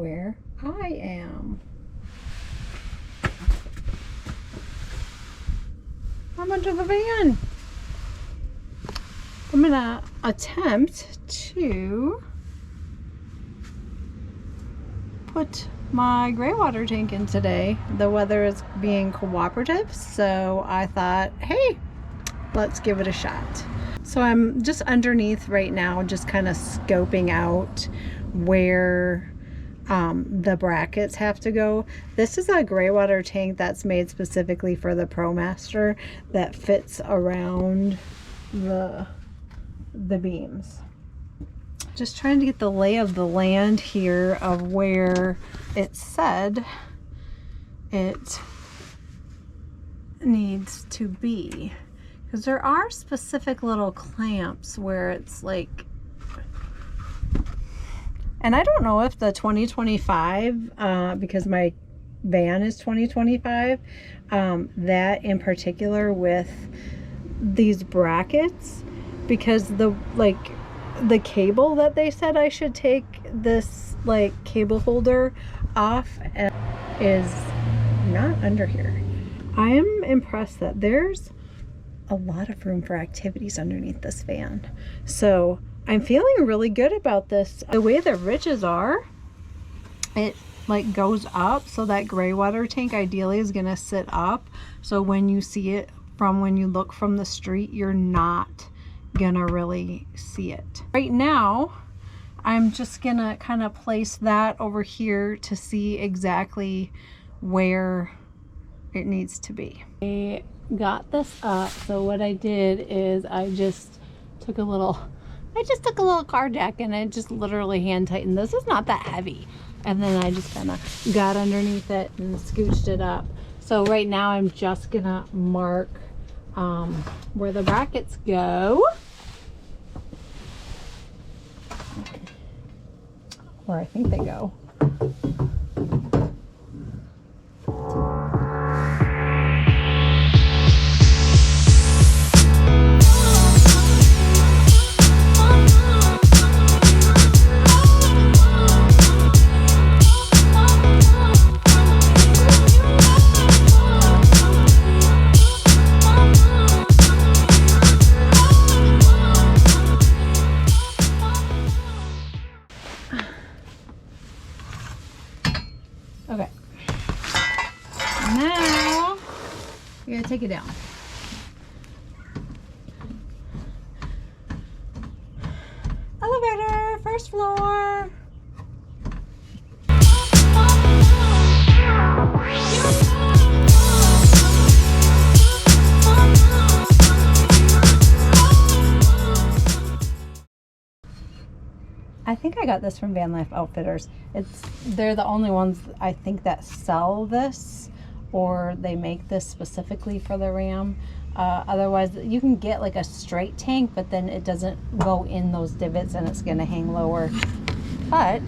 where I am. I'm under the van. I'm gonna attempt to put my gray water tank in today. The weather is being cooperative, so I thought, hey, let's give it a shot. So I'm just underneath right now, just kind of scoping out where the brackets have to go. This is a gray water tank that's made specifically for the ProMaster that fits around the beams. Just trying to get the lay of the land here of where it said it needs to be, because there are specific little clamps where it's like, and I don't know if the 2025 because my van is 2025, that in particular with these brackets, because the cable that they said I should take this like cable holder off is not under here. I am impressed that there's a lot of room for activities underneath this van. So I'm feeling really good about this. The way the ridges are, it like goes up, so that gray water tank ideally is gonna sit up. So when you see it when you look from the street, you're not gonna really see it. Right now, I'm just gonna kind of place that over here to see exactly where it needs to be. I got this up, so what I did is I just took a little car jack and I just literally hand tightened. This is not that heavy. And then I just kind of got underneath it and scooched it up. So right now I'm just gonna mark where the brackets go. Where I think they go. Okay, now we gotta take it down. Elevator, first floor. I think I got this from Van Life Outfitters. They're the only ones I think that sell this, or they make this specifically for the Ram. Otherwise, you can get like a straight tank, but then it doesn't go in those divots and it's gonna hang lower. But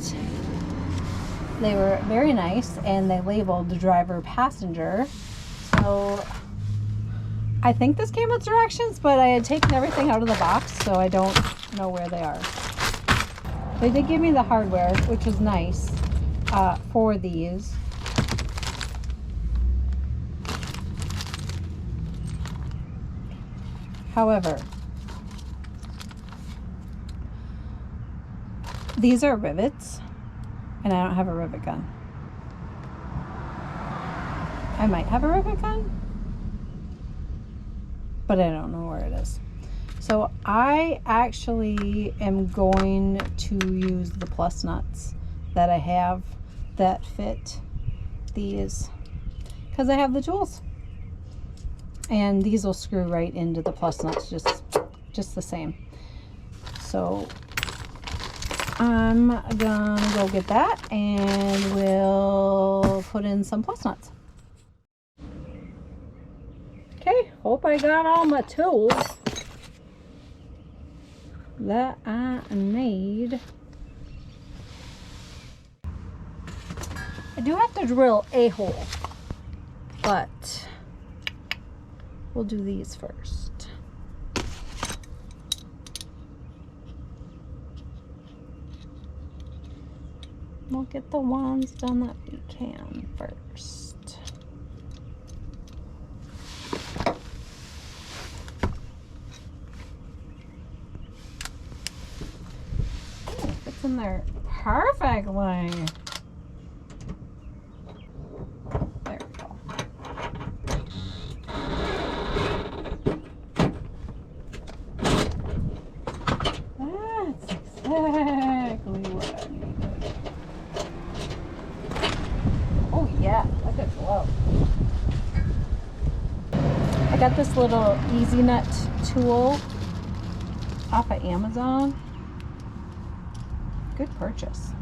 they were very nice, and they labeled the driver passenger. So I think this came with directions, but I had taken everything out of the box, so I don't know where they are. They did give me the hardware, which was nice, for these. However, these are rivets, and I don't have a rivet gun. I might have a rivet gun, but I don't know where it is. So I actually am going to use the plus nuts that I have that fit these, because I have the tools, and these will screw right into the plus nuts just the same. So I'm gonna go get that, and we'll put in some plus nuts. Okay, hope I got all my tools that I need. I do have to drill a hole, but we'll do these first. We'll get the ones done that we can first. Ooh, it fits in there perfectly. There we go. That's exactly what I needed. Oh yeah, look at glow. I got this little Easy Nut tool off of Amazon. Good purchase.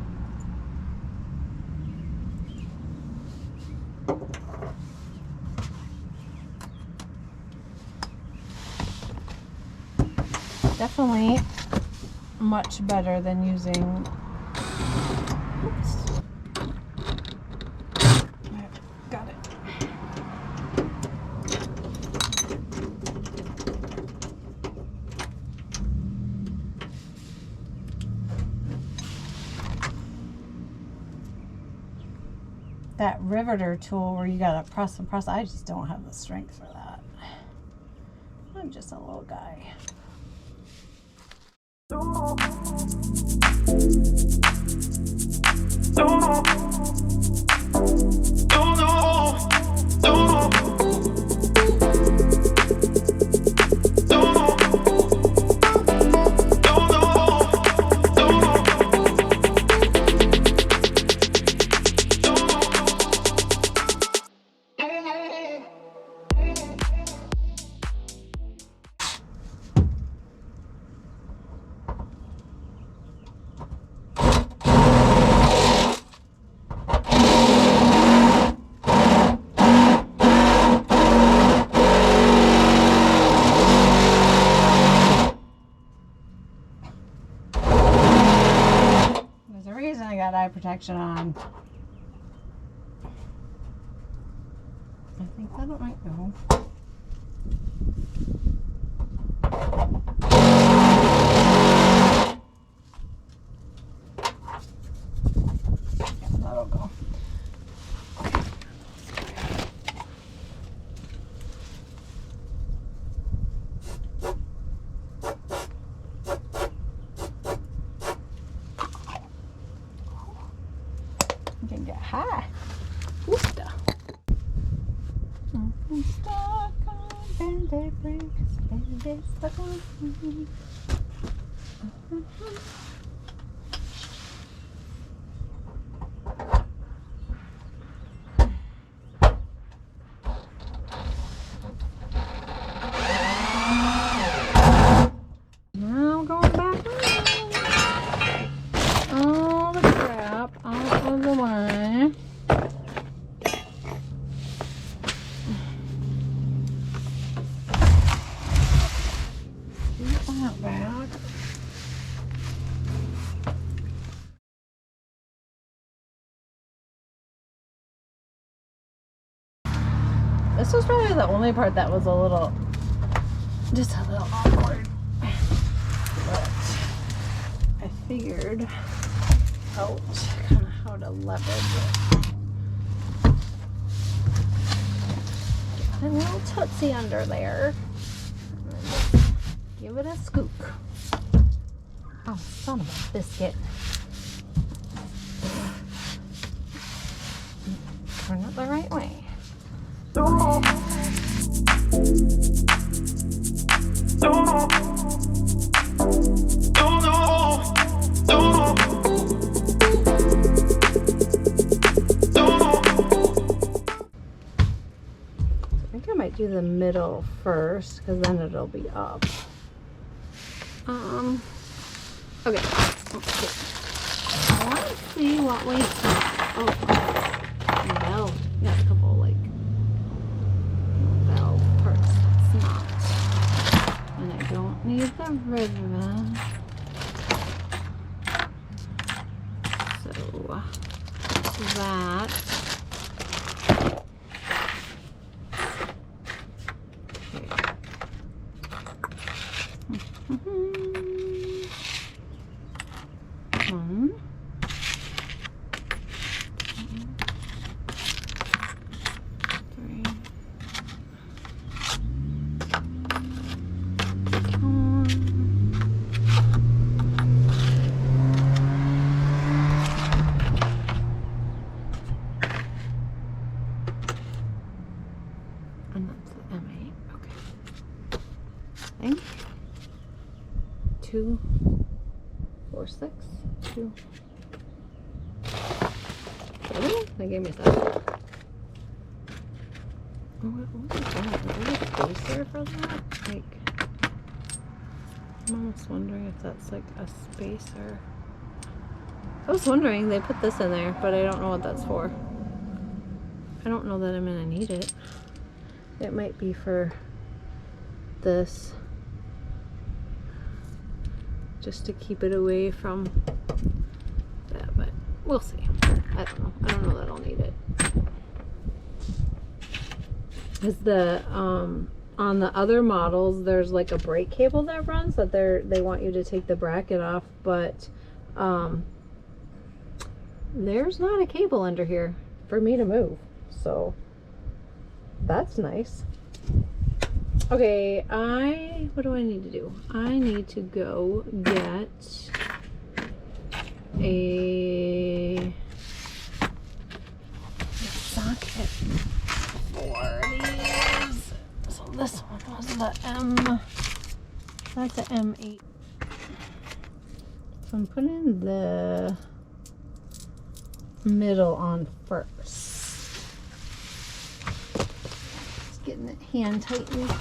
Definitely much better than using, oops. Got it. That riveter tool where you gotta press and press, I just don't have the strength for that. I'm just a little guy. There's a reason I got eye protection on. I think that might go. Yeah, that'll go. You can get high. Oosta. I'm stuck on bedframe, 'cause baby's stuck on me. Now going back around. All the crap out of the way. That back. This was probably the only part that was just a little awkward. But I figured out kind of how to leverage it. Get a little tootsie under there. Give it a scoop. Oh, son of a biscuit. Turn it the right way. I think I might do the middle first, because then it'll be up. Okay. I want to see what we have. Oh, valve. Got a couple like valve parts. It's not. And I don't need the ribbon. So that. think. 2, 4, 6, 2. Really? They gave me 7. What is that? Is there a space there for that? Like, I'm almost wondering if that's like a spacer. I was wondering, they put this in there, but I don't know what that's for. I don't know that I'm gonna need it. It might be for this, just to keep it away from that, but we'll see. I don't know. I don't know that I'll need it. Because the on the other models, there's like a brake cable that runs that they want you to take the bracket off, but there's not a cable under here for me to move, so that's nice. Okay, what do I need to do? I need to go get a socket for these. So this one was the that's the M8. So I'm putting the middle on first. Just getting it hand tightened.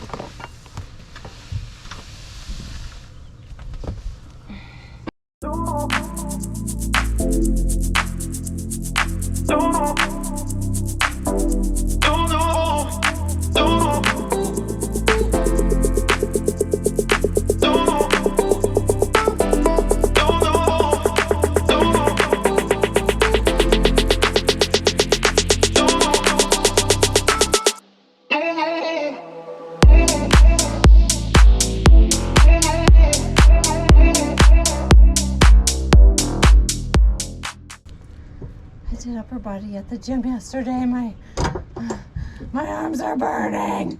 Did upper body at the gym yesterday. My arms are burning.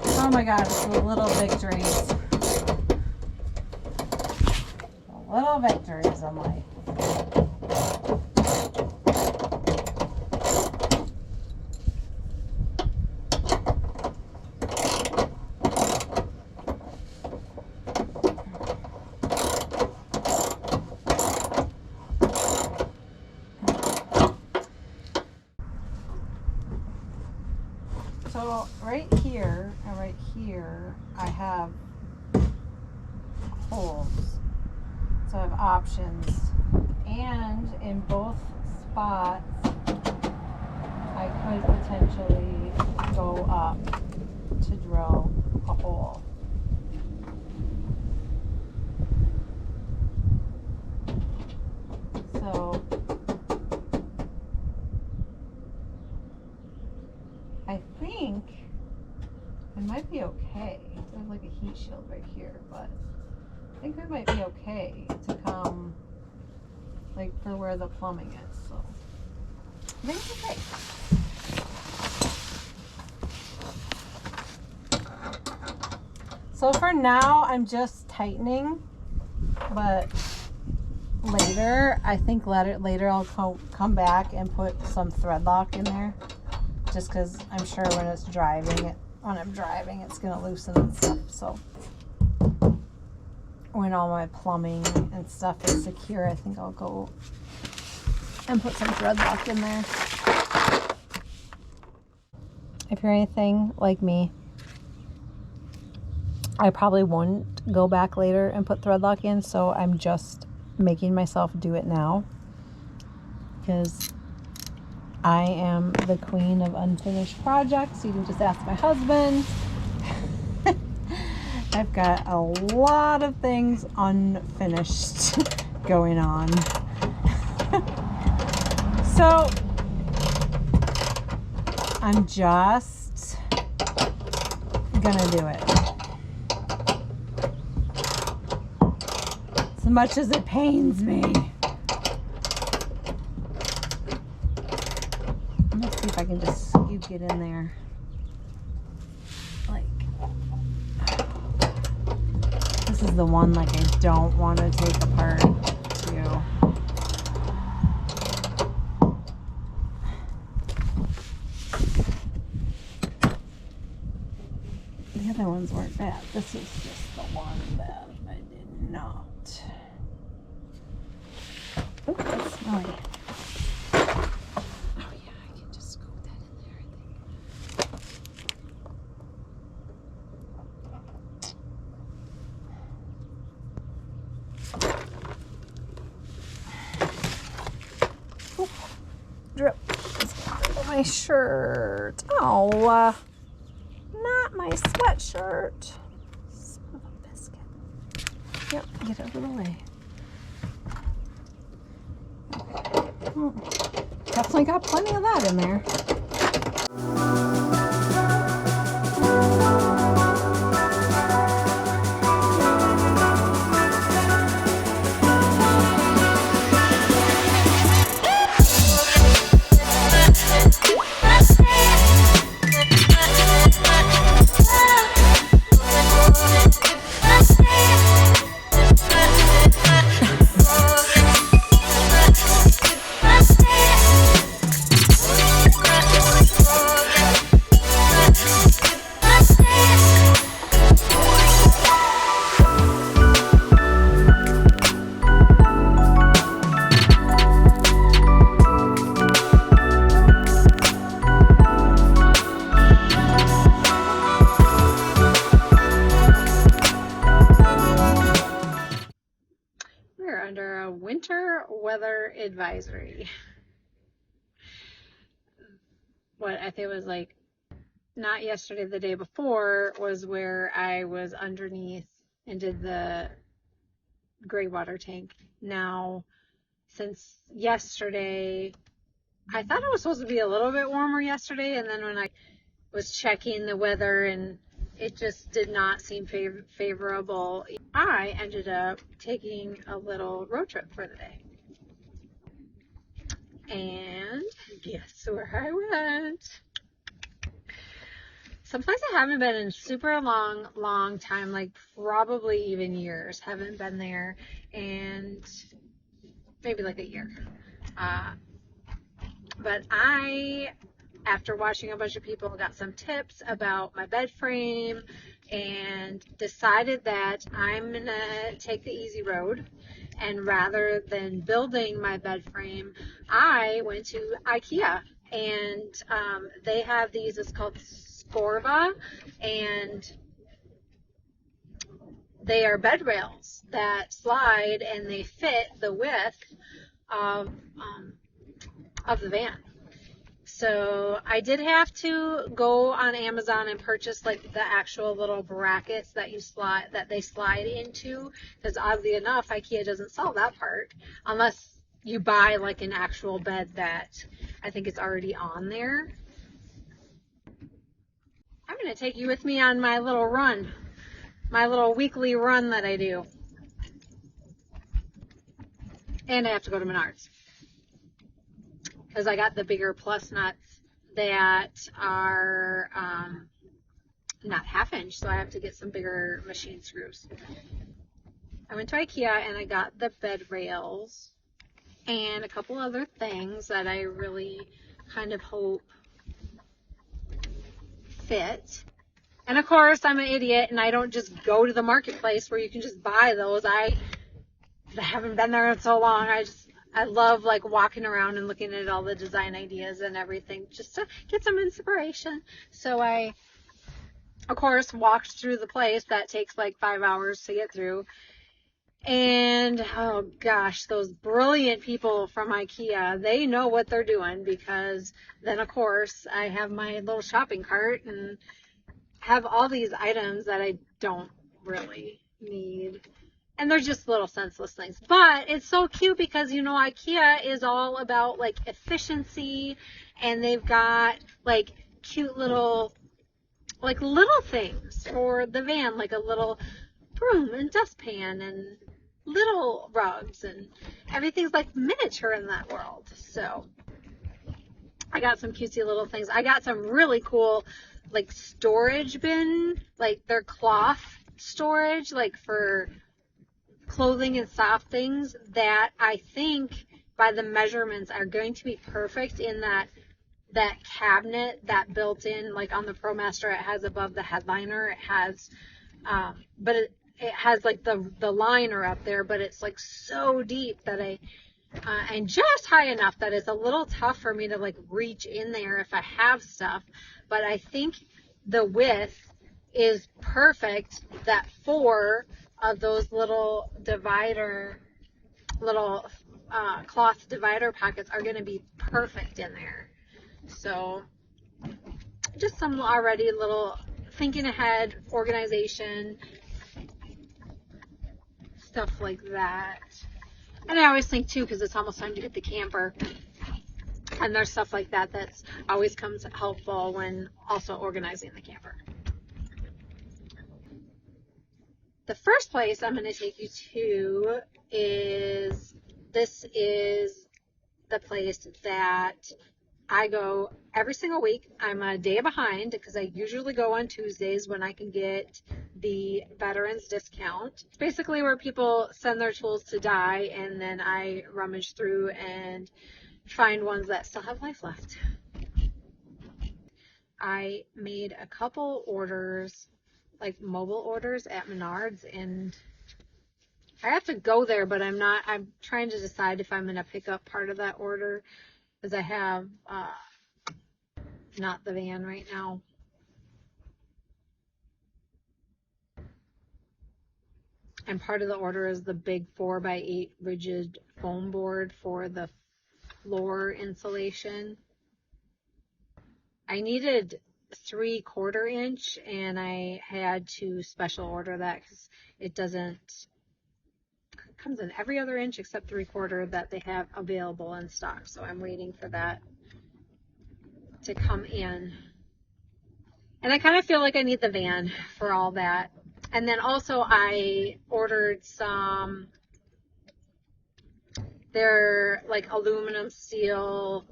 Oh my God, it's the little victories. The little victories in life. So right here and right here, I have holes. So I have options. And in both spots, I could potentially go up to drill a hole. So I think it might be okay. There's like a heat shield right here, but I think it might be okay to come like for where the plumbing is. So I think it's okay. So for now, I'm just tightening, but later, I think later I'll come back and put some thread lock in there. Just because I'm sure when I'm driving, it's gonna loosen and stuff. So when all my plumbing and stuff is secure, I think I'll go and put some thread lock in there. If you're anything like me, I probably won't go back later and put thread lock in, so I'm just making myself do it now because I am the queen of unfinished projects. You can just ask my husband. I've got a lot of things unfinished going on. So I'm just gonna do it. As much as it pains me. Let's see if I can just scoop it in there. Like, this is the one like I don't want to take apart too. This is just the one that I did not. Oh, that's smelly. Oh yeah, I can just scoop that in there, I think. Oop, drip. It's got my shirt. Oh, not my sweatshirt. Son of a biscuit. Yep, get out of the way. Definitely got plenty of that in there. We're under a winter weather advisory. What I think was like, not yesterday, the day before was where I was underneath and did the gray water tank. Now, since yesterday, I thought it was supposed to be a little bit warmer yesterday, and then when I was checking the weather and it just did not seem favorable, I ended up taking a little road trip for the day. And guess where I went? Someplace I haven't been in super long time, like probably even years. Haven't been there, and maybe like a year. But I, after watching a bunch of people, got some tips about my bed frame and decided that I'm going to take the easy road. And rather than building my bed frame, I went to Ikea. And they have these, it's called Scorva, and they are bed rails that slide and they fit the width of the van. So I did have to go on Amazon and purchase like the actual little brackets that they slide into, because oddly enough, Ikea doesn't sell that part unless you buy like an actual bed that I think it's already on there. I'm going to take you with me on my little run, my little weekly run that I do. And I have to go to Menards, because I got the bigger plus nuts that are not half-inch, so I have to get some bigger machine screws. I went to Ikea and I got the bed rails and a couple other things that I really kind of hope fit. And of course, I'm an idiot and I don't just go to the marketplace where you can just buy those. I haven't been there in so long. I love like walking around and looking at all the design ideas and everything just to get some inspiration. So I, of course, walked through the place. That takes like 5 hours to get through. And oh gosh, those brilliant people from Ikea, they know what they're doing, because then of course I have my little shopping cart and have all these items that I don't really need. And they're just little senseless things. But it's so cute because, you know, Ikea is all about like efficiency, and they've got like cute little things for the van, like a little broom and dustpan and little rugs, and everything's like miniature in that world. So I got some cutesy little things. I got some really cool like storage bin, like they're cloth storage, like for clothing and soft things, that I think by the measurements are going to be perfect in that cabinet that built in, like on the ProMaster, it has above the headliner, it has but it has like the liner up there, but it's like so deep that and just high enough that it's a little tough for me to like reach in there if I have stuff. But I think the width is perfect, that 4 of those little cloth divider pockets are going to be perfect in there. So just some already little thinking ahead, organization, stuff like that. And I always think too, because it's almost time to get the camper, and there's stuff like that that's always comes helpful when also organizing the camper. The first place I'm going to take you to is the place that I go every single week. I'm a day behind because I usually go on Tuesdays when I can get the veterans discount. It's basically where people send their tools to die, and then I rummage through and find ones that still have life left. I made a couple orders, like mobile orders at Menards, and I have to go there, but I'm trying to decide if I'm going to pick up part of that order because I have not the van right now. And part of the order is the big 4x8 rigid foam board for the floor insulation. I needed 3/4 inch, and I had to special order that because it comes in every other inch except 3/4 that they have available in stock. So I'm waiting for that to come in. And I kind of feel like I need the van for all that. And then also I ordered some, they're like aluminum steel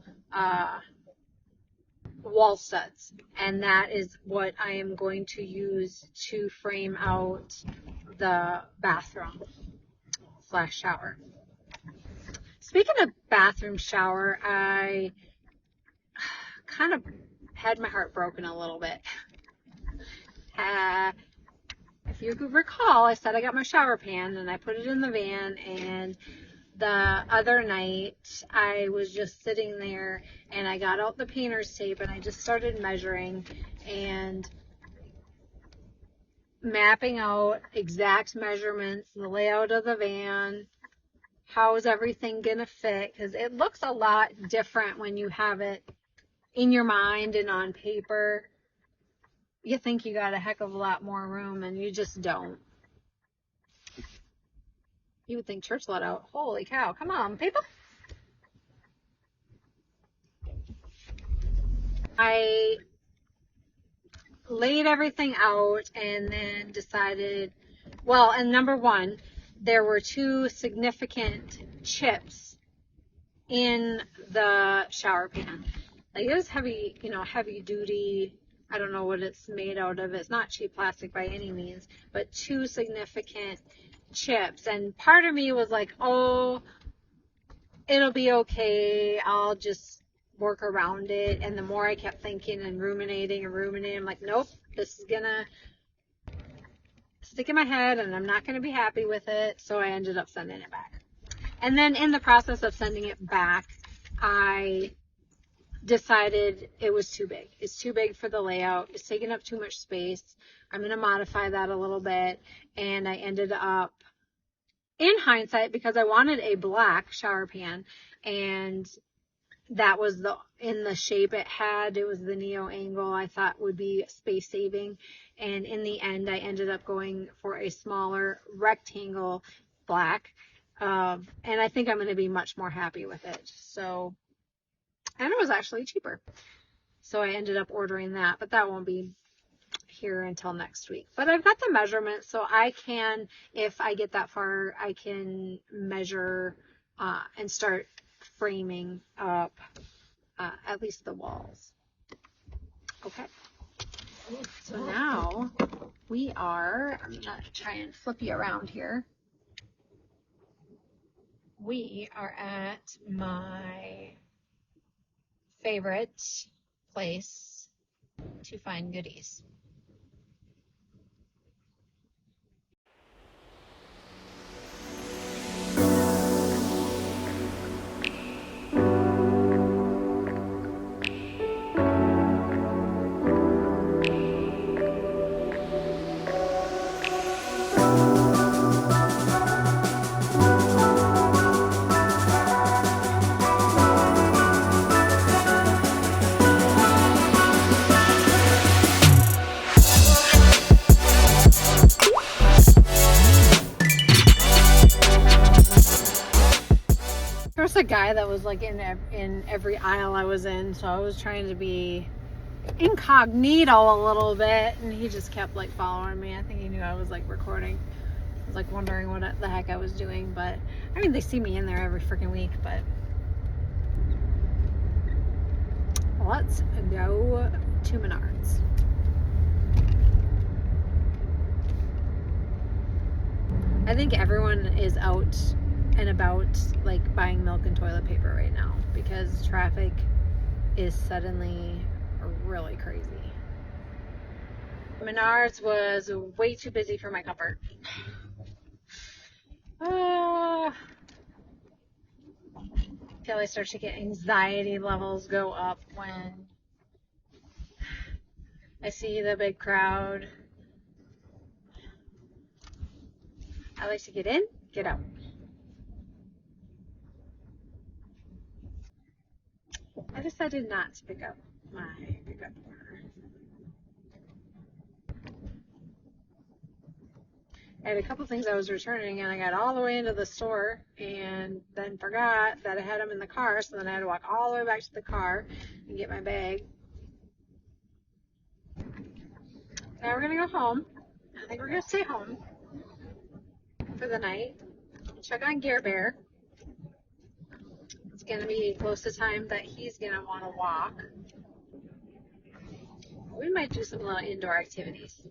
wall studs. And that is what I am going to use to frame out the bathroom / shower. Speaking of bathroom shower, I kind of had my heart broken a little bit. If you could recall, I said I got my shower pan and I put it in the van, and the other night I was just sitting there and I got out the painter's tape and I just started measuring and mapping out exact measurements, the layout of the van, how is everything gonna fit, because it looks a lot different when you have it in your mind and on paper. You think you got a heck of a lot more room, and you just don't. You would think church let out. Holy cow. Come on, people. I laid everything out and then decided, well, and number one, there were 2 significant chips in the shower pan. Like, it was heavy, heavy duty. I don't know what it's made out of. It's not cheap plastic by any means, but 2 significant chips. And part of me was like, oh, it'll be okay. I'll just work around it. And the more I kept thinking and ruminating, I'm like, nope, this is gonna stick in my head and I'm not gonna be happy with it. So I ended up sending it back. And then in the process of sending it back, I decided it was too big. It's too big for the layout. It's taking up too much space. I'm going to modify that a little bit. And I ended up, in hindsight, because I wanted a black shower pan, and that was in the shape it had. It was the neo angle I thought would be space saving. And in the end, I ended up going for a smaller rectangle black. And I think I'm going to be much more happy with it. So, and it was actually cheaper. So I ended up ordering that, but that won't be here until next week. But I've got the measurements, so I can, if I get that far, I can measure and start framing up at least the walls. Okay. So now we are, I'm going to try and flip you around here. We are at my favorite place to find goodies. just a guy that was like in every aisle I was in, so I was trying to be incognito a little bit, and he just kept like following me. I think he knew I was like recording. I was like wondering what the heck I was doing, but I mean, they see me in there every freaking week. But let's go to Menards. I think everyone is out and about like buying milk and toilet paper right now because traffic is suddenly really crazy. Menards was way too busy for my comfort. I feel I start to get anxiety levels go up when I see the big crowd. I like to get in, get out. I decided not to pick up my pickup order. I had a couple things I was returning, and I got all the way into the store and then forgot that I had them in the car, so then I had to walk all the way back to the car and get my bag. Now we're going to go home. I think we're going to stay home for the night. Check on Gear Bear. It's going to be close to time that he's going to want to walk. We might do some little indoor activities.